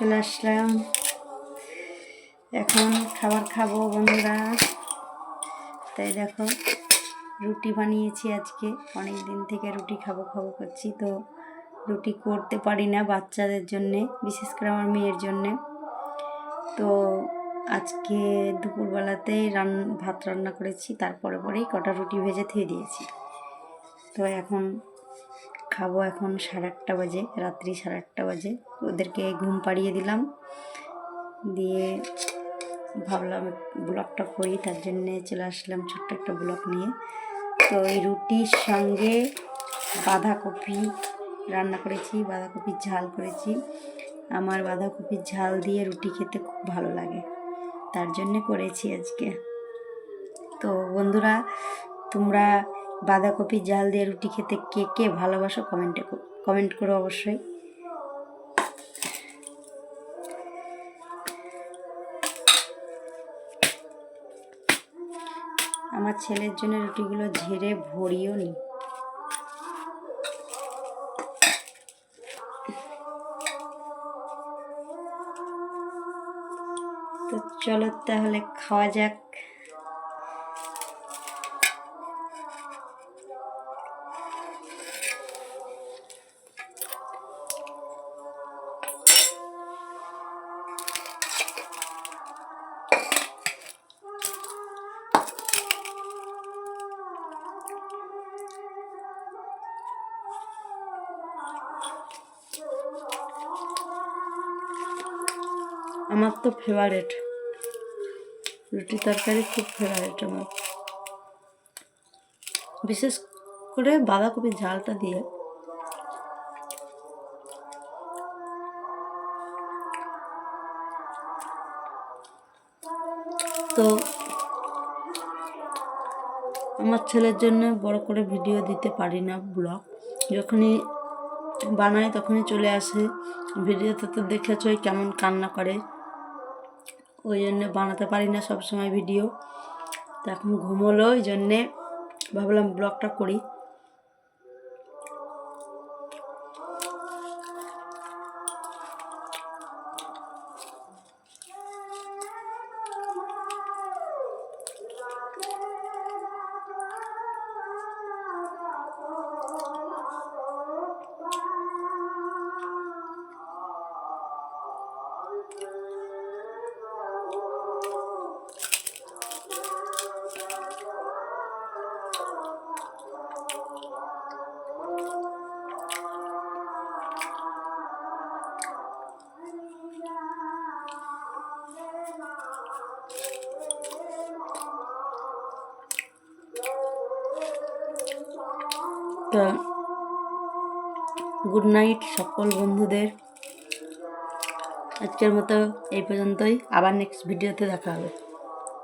চলে আসলাম। এখন খাবার খাবো বন্ধুরা। তাই দেখো রুটি বানিয়েছি আজকে। অনেক দিন থেকে রুটি খাবো করছি, তো রুটি করতে পারি না বাচ্চাদের জন্যে, বিশেষ করে আমার মেয়ের জন্যে। তো আজকে দুপুরবেলাতেই ভাত রান্না করেছি, তারপরে পরেই কটা রুটি ভেজে থুয়ে দিয়েছি। তো এখন খাবো। এখন 8:30 বাজে, রাত্রি 8:30 বাজে। ওদেরকে ঘুম পাড়িয়ে দিলাম, দিয়ে ভাবলাম ব্লগটা করি, তার জন্যে চলে আসলাম ছোট্ট একটা ব্লগ নিয়ে। তো এই রুটির সঙ্গে বাঁধাকপি রান্না করেছি, বাঁধাকপির ঝাল করেছি। আমার বাঁধাকপির ঝাল দিয়ে রুটি খেতে খুব ভালো লাগে, তার জন্যে করেছি আজকে। তো বন্ধুরা, তোমরা বাঁধাকপির ঝাল দিয়ে রুটি খেতে কে কে ভালোবাসো কমেন্ট করো অবশ্যই। আমার ছেলের জন্য রুটিগুলো ঝেড়ে ভরিও নি। তো চলো তাহলে খাওয়া যাক। আমার তো ফেভারিট রুটি তরকারি, খুব ফেভারিট আমার, বিশেষ করে বাঁধাকপির ঝালটা দিয়ে। তো আমার ছেলের জন্য বড় করে ভিডিও দিতে পারি না, ব্লগ যখনই বানাই তখনই চলে আসে। ভিডিওতে তো দেখেছই কেমন কান্না করে, ওই জন্যে বানাতে পারি না সবসময় ভিডিও। তো এখন ঘুমোলো, ওই জন্যে ভাবলাম ব্লগটা করি। তো গুড নাইট সকল বন্ধুদের। আজকের মতো এই পর্যন্তই, আবার নেক্সট ভিডিওতে দেখা হবে।